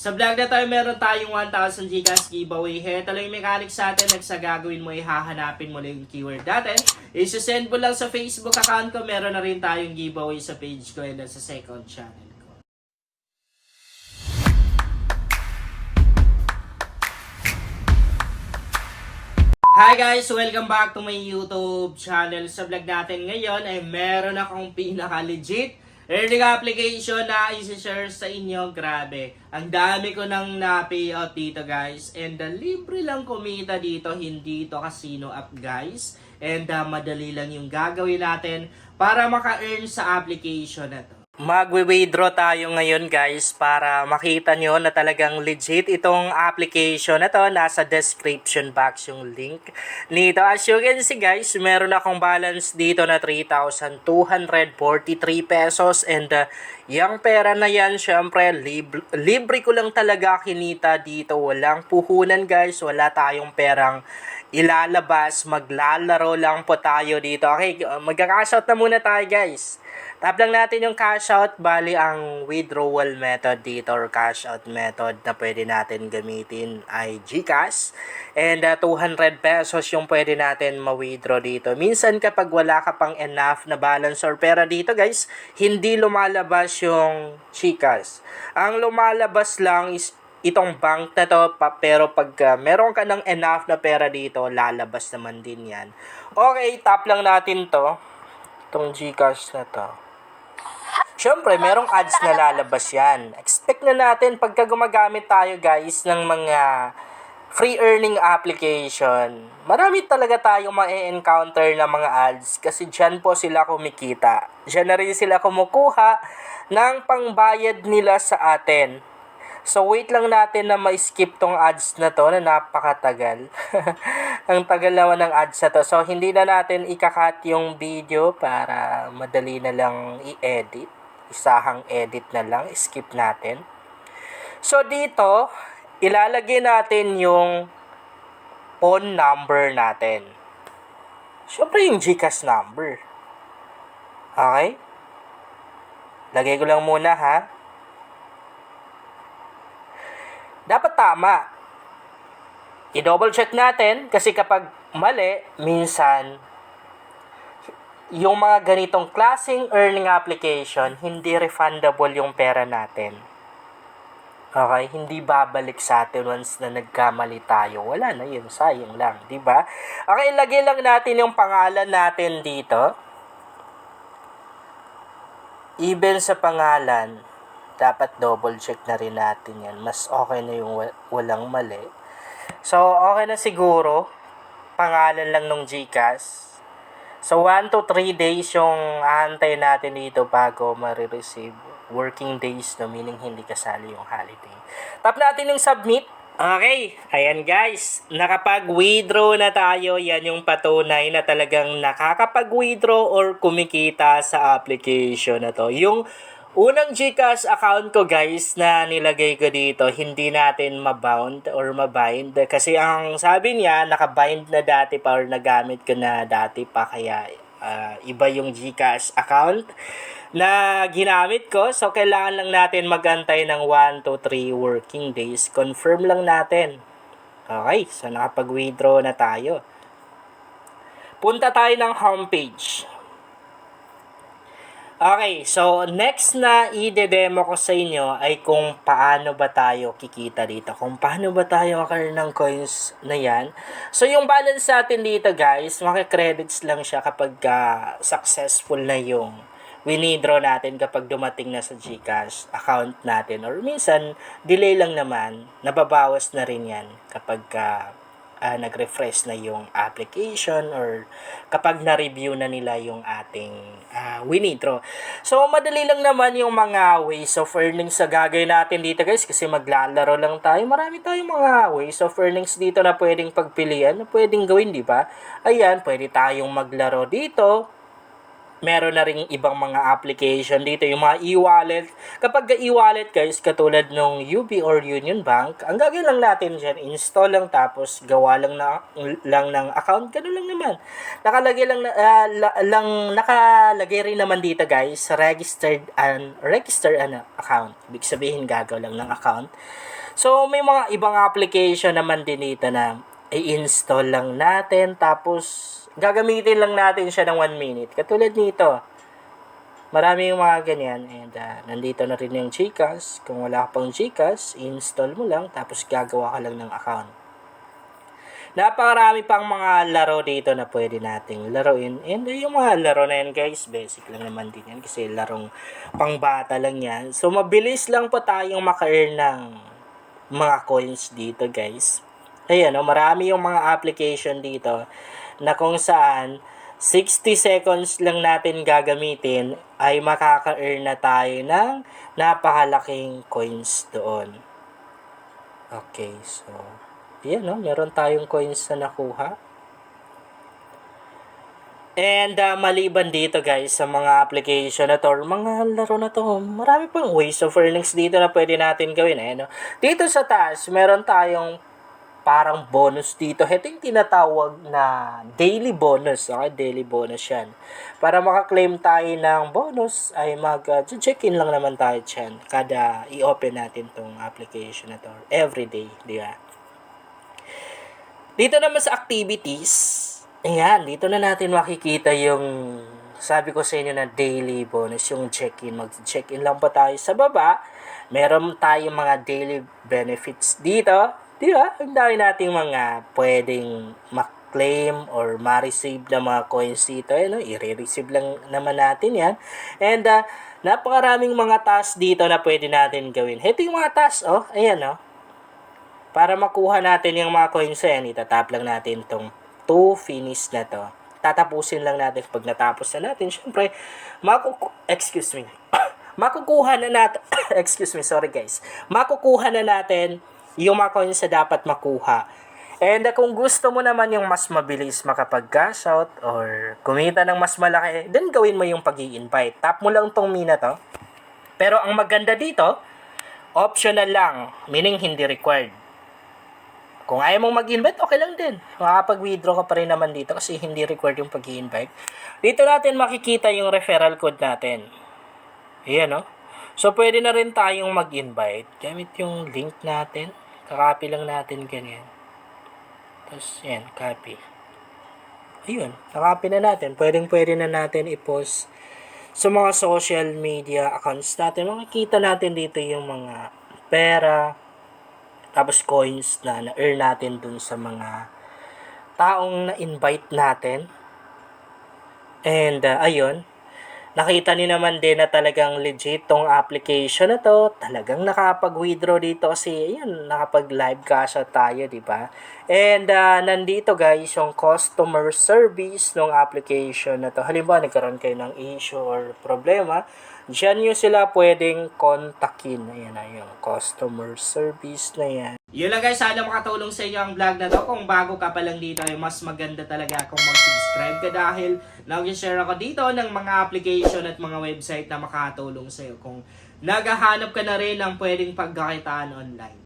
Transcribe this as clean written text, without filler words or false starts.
Sa vlog na tayo, meron tayong 1,000 Gcash giveaway. Heto lang yung mechanics sa atin. Sa gagawin mo, hahanapin mo lang yung keyword natin. Isasend mo lang sa Facebook account ko. Meron na rin tayong giveaway sa page ko and sa second channel ko. Hi guys! Welcome back to my YouTube channel. Sa vlog natin ngayon ay meron akong pinaka-legit earning application na isi-share sa inyo. Grabe, ang dami ko nang na-payout dito guys. And libre lang kumita dito, hindi ito casino app guys. And madali lang yung gagawin natin para maka-earn sa application na to. Magwi-withdraw tayo ngayon guys para makita nyo na talagang legit itong application na to. Nasa description box yung link nito. As you can see guys, meron akong balance dito na 3,243 pesos. And yung pera na yan, syempre, libre ko lang talaga kinita dito. Walang puhunan guys, wala tayong perang ilalabas. Maglalaro lang po tayo dito. Okay, magka-cash out na muna tayo guys. Tap lang natin yung cash out, bali ang withdrawal method dito or cash out method na pwede natin gamitin ay GCash. And 200 pesos yung pwede natin ma-withdraw dito. Minsan kapag wala ka pang enough na balance or pera dito guys, hindi lumalabas yung GCash. Ang lumalabas lang is itong bank na to, pero pag meron ka ng enough na pera dito, lalabas naman din yan. Okay, tap lang natin to. Itong GCash na to. Siyempre, merong ads na lalabas yan. Expect na natin pagka gumagamit tayo guys ng mga free earning application. Marami talaga tayong ma-encounter na mga ads kasi dyan po sila kumikita. Dyan na rin sila kumukuha ng pangbayad nila sa atin. So, wait lang natin na ma-skip tong ads na to na napakatagal. Ang tagal naman ng ads na to. So, hindi na natin ikakat yung video para madali na lang i-edit. Isahang edit na lang. Skip natin. So, dito, ilalagay natin yung phone number natin. Siyempre, yung GCash number. Okay? Lagay ko lang muna, ha? Dapat tama. I-double check natin kasi kapag mali, minsan yung mga ganitong klaseng earning application, hindi refundable yung pera natin. Okay, hindi babalik sa atin once na nagkamali tayo. Wala na yun, sayang lang, di ba? Okay, ilagay lang natin yung pangalan natin dito. Even sa pangalan, dapat double check na rin natin yan. Mas okay na yung walang mali. So, okay na siguro. Pangalan lang ng GCash. So, 1 to 3 days yung aantay natin dito bago ma-receive. Working days, no? Meaning hindi kasali yung holiday. Tap natin yung submit. Okay, ayan guys. Nakapag-withdraw na tayo. Yan yung patunay na talagang nakakapag-withdraw or kumikita sa application na to. Yung unang GCash account ko guys na nilagay ko dito, hindi natin mabound or mabind. Kasi ang sabi niya, nakabind na dati pa or nagamit ko na dati pa. Kaya iba yung GCash account na ginamit ko. So, kailangan lang natin magantay ng 1 to 3 working days. Confirm lang natin. Okay, so nakapag-withdraw na tayo. Punta tayo ng homepage. Okay, so next na i-demo ko sa inyo ay kung paano ba tayo kikita dito. Kung paano ba tayo makaroon ng coins na yan. So yung balance natin dito guys, maki-credits lang siya kapag successful na yung winidraw natin kapag dumating na sa GCash account natin. Or minsan, delay lang naman, nababawas na rin yan kapag nag-refresh na yung application or kapag na-review na nila yung ating winidraw. So, madali lang naman yung mga ways of earnings sa gagawin natin dito guys kasi maglalaro lang tayo. Marami tayong mga ways of earnings dito na pwedeng pagpilian, na pwedeng gawin, di ba? Ayan, pwede tayong maglaro dito. meron na ring ibang mga application dito, yung mga e-wallet. Kapag e-wallet guys, katulad nung UB or Union Bank, ang gagawin lang natin dyan, install lang tapos gawa lang ng account, ganun lang naman. Nakalagay nakalagay rin naman dito guys, registered account. Ibig sabihin gagawa lang ng account. So may mga ibang application naman din dito na i-install lang natin tapos gagamitin lang natin siya ng 1 minute. Katulad nito. Marami yung mga ganyan. And nandito na rin yung GCash. Kung wala ka pang GCash, install mo lang. Tapos gagawa ka lang ng account. Napakarami pang mga laro dito na pwede nating laruin. And yung mga laro na yan guys, basic lang naman din yan. Kasi larong pangbata lang yan. So mabilis lang po tayong maka-earn ng mga coins dito guys. Ayan, marami yung mga application dito na kung saan 60 seconds lang natin gagamitin ay makaka-earn na tayo ng napakalaking coins doon. Okay, so yan meron tayong coins na nakuha. And maliban dito guys sa mga application na to, mga laro na to, marami pang ways of earnings dito na pwede natin gawin. Dito sa taas, meron tayong parang bonus dito. Ito yung tinatawag na daily bonus. Okay, daily bonus yan. Para makaklaim tayo ng bonus, ay mag-check-in lang naman tayo dyan. Kada i-open natin tong application na to. Everyday, di ba? Dito naman sa activities, ayan, dito na natin makikita yung sabi ko sa inyo na daily bonus, yung check-in. Mag-check-in lang pa tayo sa baba. Meron tayong mga daily benefits dito. Di ba? Ang dami nating mga pwedeng ma-claim or ma-receive na mga coins dito. I-receive lang naman natin yan. And napakaraming mga tasks dito na pwede natin gawin. Ito yung mga tasks, ayan, Para makuha natin yung mga coins yan, itatap lang natin tong to finish na to. Tatapusin lang natin. Pag natapos na natin, syempre, makukuha na natin, makukuha na natin yung mga coins na dapat makuha. And kung gusto mo naman yung mas mabilis makapag-cash out or kumita ng mas malaki, then gawin mo yung pag-i-invite. Tap mo lang tong mina to. Pero ang maganda dito, optional lang, meaning hindi required. Kung ayaw mong mag-invite, okay lang din. Makakapag-withdraw ka pa rin naman dito kasi hindi required yung pag-i-invite. Dito natin makikita yung referral code natin. Ayan, So, pwede na rin tayong mag-invite. Gamit yung link natin. Kakopy lang natin ganyan. Tapos, yan, copy. Ayun, nakopy na natin. Pwede na natin i-post sa mga social media accounts natin. Makikita natin dito yung mga pera, tapos coins na na-earn natin dun sa mga taong na-invite natin. And, ayun. Nakita niyo naman din na talagang legit tong application na to. Talagang nakapag-withdraw dito kasi ayun, nakapag-live cash out tayo, di ba? And nandito guys yung customer service ng application na to. Halimbawa, nagkaroon kayo ng issue or problema, diyan nyo sila pwedeng kontakin. Ayan na yung customer service na yan. Yun lang guys, sana makatulong sa inyo ang vlog na to. Kung bago ka pa lang dito ay mas maganda talaga kung mag-subscribe ka dahil nag-share ako dito ng mga application at mga website na makatulong sa iyo kung naghahanap ka na rin ng pwedeng pagkakitaan online.